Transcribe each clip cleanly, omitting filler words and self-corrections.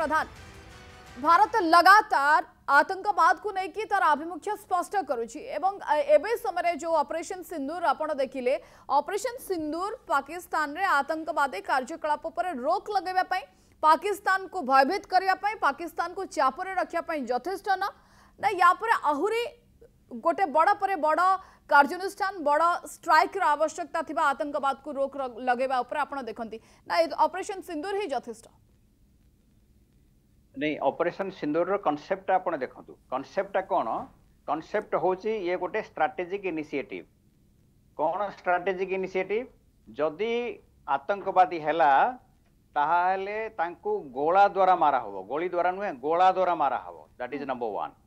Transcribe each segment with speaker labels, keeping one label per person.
Speaker 1: प्रधान भारत लगातार आतंकवाद को लेकिन तार आभिमुख्य स्पष्ट करुच्ची एवं एबे समय जो ऑपरेशन सिंदूर आपण देखिले ऑपरेशन सिंदूर पाकिस्तान रे आतंकवादी कार्यकलाप पर रोक लगेबा पई पाकिस्तान को भयभीत करिया पई पाकिस्तान को चापरे रखिया पई यथेष्ट ना या पर आहुरी गोटे बड़ पर बड़ कार्यानुष्ठान बड़ स्ट्राइक आवश्यकता थिबा आतंकवाद को रोक लगेबा ऊपर आपण देखंती ना ऑपरेशन सिंदूर ही यथेष्ट
Speaker 2: नहीं ऑपरेशन सिंदूर रो कांसेप्ट आपण देखंतु कांसेप्ट कोन कांसेप्ट होची ये गोटे स्ट्रेटेजिक इनिशिएटिव कोन स्ट्रेटेजिक इनिशिएटिव जदि आतंकवादी हैला ताहाले तांकू गोला द्वारा मारा हबो गोली द्वारा नुहे गोला द्वारा मारा हबो दैट इज नंबर 1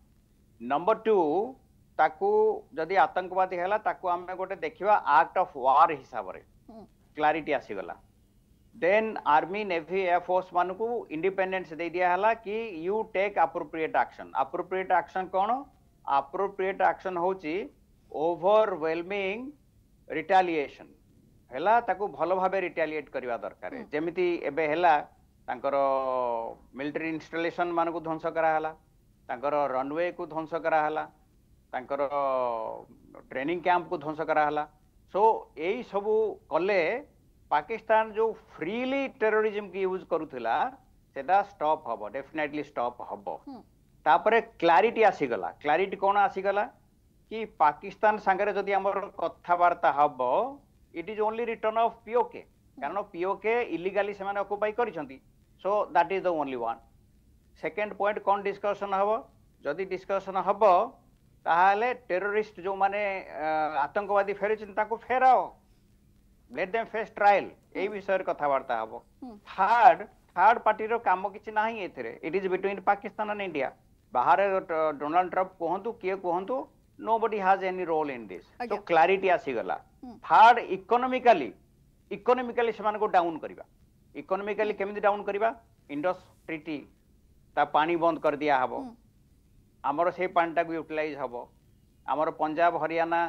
Speaker 2: नंबर 2 ताकू जदि आतंकवादी हैला ताकू हमें गोटे देखिबा एक्ट ऑफ वार हिसाब रे क्लैरिटी आसी गला देन आर्मी नेवी एयरफोर्स मान को इंडिपेंडेंस दे दिया हला कि यू टेक अप्रोप्रिएट एक्शन कौन अप्रोप्रिएट एक्शन होची ओवरवेलमिंग रिटालिएशन हैला ताकू भलो भाबे रिटालिएट करबा दरकार है जेमिति एबे हैला तांकर मिलिटरी इंस्टॉलेशन मान को ध्वंस करा हला तांकर रनवे को ध्वंस करा हला तांकर ट्रेनिंग कैंप को ध्वंस करा हला सो एई सबु कले पाकिस्तान जो फ्रीली टेररिज्म की यूज करूला सेटा स्टॉप हबो डेफिनेटली स्टॉप हबो तापरे क्लैरिटी आसीगला क्लैरिटी कोन आसीगला कि पाकिस्तान संगे जदि हमर कथा वार्ता हबो it is only return of PoK कारण पीओके इलीगली से माने ऑक्युपाई करिसंती so that is the only one second point कोन डिस्कशन हबो जदि डिस्कशन हबो ताहाले टेररिस्ट जो माने आतंकवादी फेरिचिन ताको फेराओ लेट देम फेस ट्रायल ए विषय कथा वार्ता हबो थर्ड पार्टी रो काम किछि नाही एथरे it is between Pakistan and India बाहर डोनाल्ड ट्रम्प कहंतु किए कहंतु nobody has any role in this तो क्लैरिटी आसी गला थर्ड इकोनॉमिकली समान को डाउन करबा इकोनॉमिकली केमिति डाउन करबा इंडस ट्रीटी ता पानी बंद कर दिया हबो हमर से पानी को यूटिलाइज हबो हमर पंजाब हरियाणा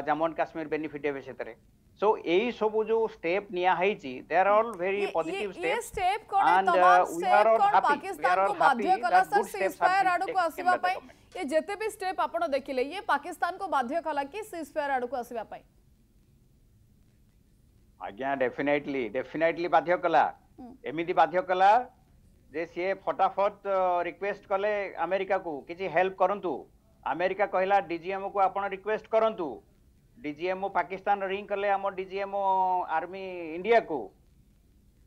Speaker 2: जम्मू एंड कश्मीर बेनिफिट हेबे सेतरे सो एई सब जो स्टेप निया हैची they are all very positive step
Speaker 1: ये स्टेप कोन तमाम स्टेप कोन पाकिस्तान को बाध्य कला सर सीजफायर आडो को आसीबा पई ये जेते भी स्टेप आपण देखिले ये पाकिस्तान को बाध्य कला कि सीजफायर आडो को आसीबा पई
Speaker 2: आज्ञा डेफिनेटली बाध्य कला एमिति बाध्य कला जे से फटाफट रिक्वेस्ट कले अमेरिका को किछि हेल्प करंतु अमेरिका कहला डीजीएम को आपण रिक्वेस्ट करंतु डीजीएमओ पाकिस्तान रिंग कले हम डीजीएमओ आर्मी इंडिया को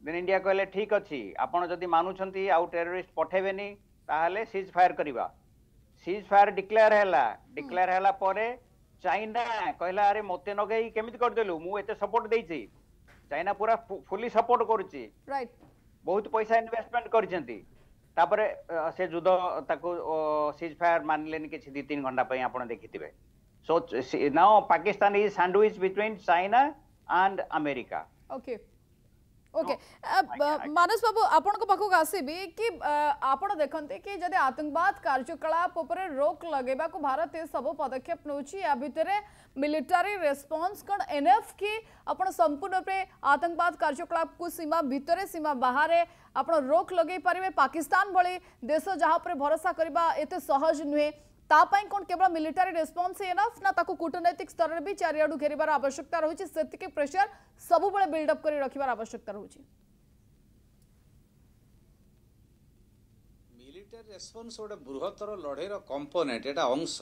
Speaker 2: देन इंडिया कहले ठीक अछि आपण जदि मानुछंती आउ टेररिस्ट पठेबेनी ताहाले सीज फायर करिबा सीज फायर डिक्लेयर हैला परे चाइना कहला अरे मते नगई केमिति कर देलु मु एते सपोर्ट देइछि चाइना पूरा फुली सपोर्ट करूछि
Speaker 1: राइट बहुत
Speaker 2: पैसा इन्वेस्टमेंट करिसेंती तापरे से युद्ध ताको सीज फायर मानलेनी कि 2-3 घंटा पई आपण देखिथिबे So now Pakistan is sandwiched between China and America.
Speaker 1: Okay. Okay. मानस बाबू आपण को पाखो आसीबी कि आपण देखंते कि जदि आतंकवाद कार्यकलाप ऊपर रोक लगेबा को भारत ए सब पदक्षेप नउची या भितरे मिलिटरी रेस्पॉन्स कोन एनएफ की आपण संपूर्ण पे आतंकवाद कार्यकलाप को सीमा भितरे सीमा बाहर आपण रोक लगेई परिबे पाकिस्तान भली देश जहां पर भरोसा करबा एते सहज नुहे तापाई कोन केवल मिलिटरी रेस्पॉन्स एनफ ना ताको कूटनैतिक स्तर रे भी चारियाडू घेरिबार आवश्यकता रहुची सेतिके प्रेशर सबु बळे बिल्ड अप करी रखिबार आवश्यकता रहुची
Speaker 3: मिलिटरी रेस्पॉन्स ओडे बृहत्तर लढेर कंपोनेंट एटा अंश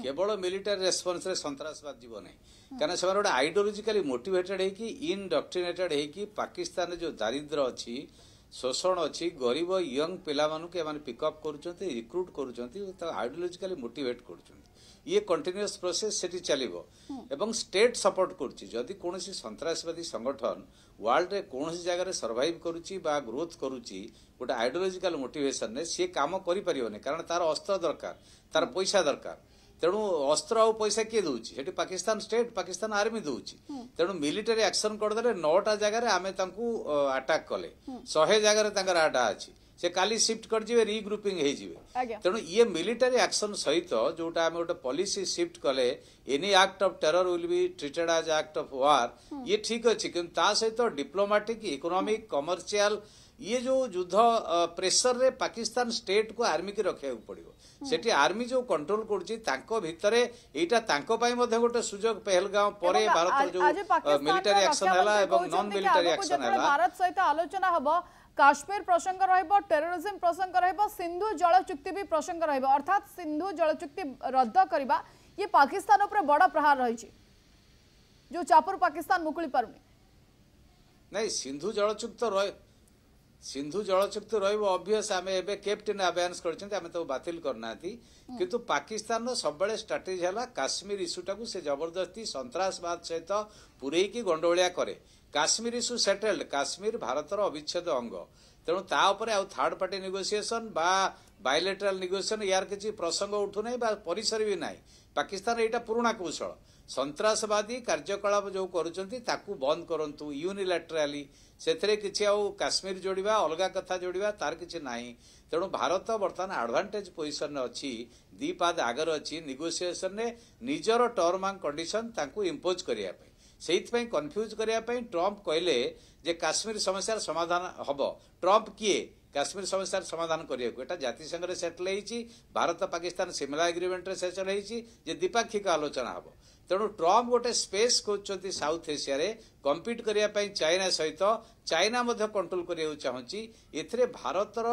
Speaker 3: केवल मिलिटरी रेस्पॉन्स रे सन्त्रासवाद जीव नै कारण से ओडे आइडियोलॉजिकली मोटिवेटेड है कि इनडक्ट्रिनेटेड है कि पाकिस्तान जो दारिद्र अछि शोषण अच्छी गरीब यंग पिला के पिकअप करुँचे रिक्रुट करुँचे आइडियोलॉजिकली मोटिवेट कर ये कंटिन्यूअस प्रोसेस सेठी चलिबो एवं स्टेट सपोर्ट करुच्ची जदि कौन सन्त्रासवादी संगठन वर्ल्ड रे कौन जगह सर्वाइव करुच्ची बा ग्रोथ करुच्ची गोटे आइडियोलॉजिकल मोटिवेशन ने सी काम करि परिबोनी कारण तार अस्त्र दरकार तार पैसा दरकार तेणु अस्त्र आ पैसा किए दूची सेठी पाकिस्तान स्टेट पाकिस्तान आर्मी दूची तेणु मिलिटरी एक्शन करदे 9टा जगह आमे तांकू अटैक कले 100 जगह तांकर आटा अछि से काली शिफ्ट कर जिवे रीग्रुपिंग हे जिवे तेणु ये मिलिटरी एक्शन सहित जोटा आमे गोटे पॉलिसी शिफ्ट कले any act of terror will be treated as act of war ये ठीक अछि किंतु ता सहित डिप्लोमेटिक इकोनॉमिक कमर्शियल ये जो युद्ध प्रेसर रे पाकिस्तान स्टेट को आर्मी की रखा पड़ो सेठी आर्मी जो कंट्रोल करुच्ची तांको भितरे एटा तांको पाई मध्ये गोटे सुजोग पहलगांव परे भारत जो मिलिटरी एक्शन हला एवं नॉन मिलिटरी एक्शन हला
Speaker 1: भारत सहित आलोचना हबो काश्मीर प्रसंग रहिबो टेररिज्म प्रसंग रहिबो सिंधु जल चुक्ति भी प्रसंग रहिबो अर्थात सिंधु जल चुक्ति रद्द करबा ये पाकिस्तान ऊपर बड़ा प्रहार रही जो चापर पाकिस्तान मुकुली पारुनी
Speaker 3: नहीं सिंधु जलचुक्त रबियस आम ए कैप्टेन अभ्यास कर बातिल करना किंतु पाकिस्तान सब स्ट्राटेजी है काश्मीर इश्यूटा से जबरदस्ती सन्त्रासवाद सहित पूरेकी गंडोलिया करे काश्मीर इश्यू सेटल्ड काश्मीर भारतर अविच्छेद अंग तेणु तापर आउ थर्ड पार्टी नेगोशिएशन बा बायलेटराल नेगोशिएशन यार किसी प्रसंग उठू ना परिसर भी ना पाकिस्तान यहाँ पुराणा कौशल सन्त्रासवादी कार्यकलाप जो करूँ बंद करूँ यूनिलैटराली से काश्मीर जोड़ा अलग कथा जोड़ा तार किसी ना तेणु भारत बर्तमान एडवांटेज पोजिशन अच्छी दी पाद आगर अच्छी नेगोशिएशन ने निजर टर्म एंड कंडीशन इम्पोज करने से कन्फ्यूज करने ट्रंप कहले जे काश्मीर समस्या समाधान हम ट्रंप किए काश्मीर समस्या समाधान करने जातिसंघ सेटल होती भारत पाकिस्तान सिमला एग्रीमेंट सेटल होती द्विपाक्षिक आलोचना हम तेणु ट्रंप गोटे स्पेस खोजते साउथ एशिया रे कम्पिट करने चाइना सहित चाइना कंट्रोल करने चाहूँगी ए भारतर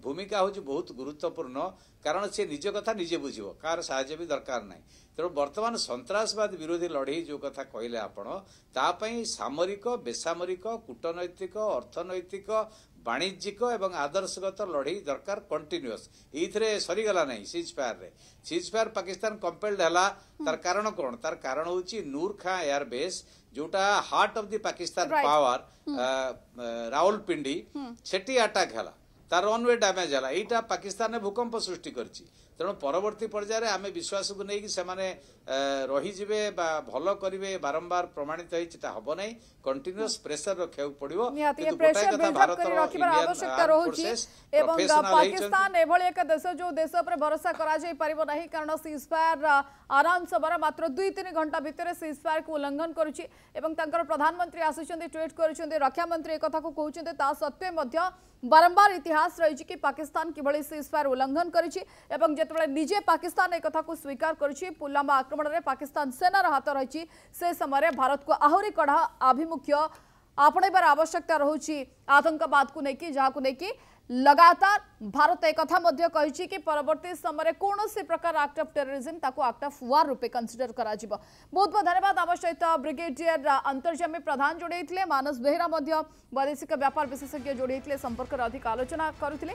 Speaker 3: भूमिका हूँ बहुत गुरुत्वपूर्ण कारण से निज कथा निजे बुझे कार साहाय्य भी दरकार ना तेणु बर्तमान सन्त्रासवाद विरोधी लड़ई जो कथा कहले आपण तापाई सामरिक बेसामरिक कूटनैतिक अर्थनैतिक वाणिज्यिक एवं आदर्शगत लड़ई दरकार कंटिन्यूअस ये सरीगला ना सीज फायर पाकिस्तान कंपेल्ड है तार कारण कौन तार कारण हूँ नूर खां एयरबेस जोटा heart of the Pakistan power Rawalpindi Sethi attack है तार रनवे डैमेज है यहाँ पाकिस्तान ने भूकंप सृष्टि करछि तेणु परवर्ती पर्यायर आम विश्वास को लेकिन से रहीजे भल करेंगे बारंबार प्रमाणित हम ना कंटिन्यूअस प्रेशर रखा पड़ो
Speaker 1: पाकिस्तान एभली एक देश जो देश पर भरोसा करा कारण सीज फायर आराम सबर मात्र 2-3 घंटा भितर सीज फायर को उल्लंघन करुच्ची प्रधानमंत्री आसुच्चंदी ट्वीट करुच्चंदी रक्षा मंत्री एक को कहउचंदी ता सत्वे मध्य बारंबार इतिहास रही कि पाकिस्तान किभली सीज फायर उल्लंघन करिछि एवं जेतबेले निजे पाकिस्तान एक को स्वीकार करिछि पुलवामा आक्रमण में पाकिस्तान सेनार हाथ रही से समय भारत को आहुरी कड़ा आभिमुख्य आपणेबार आवश्यकता रहुछि आतंकवाद को लेकिन जहां लेकिन लगातार भारत एक कथा मध्य कहिछि कि परवर्ती समय कौन सी प्रकार एक्ट ऑफ टेररिज्म ताको act of war RuPay consider करा जिवो। बहुत बहुत धन्यवाद आम सहित ब्रिगेडियर अंतर्जामी प्रधान जोड़े मानस बेहेरा वैदेशिक व्यापार विशेषज्ञ जोड़े संपर्क अधिक आलोचना करुथिले।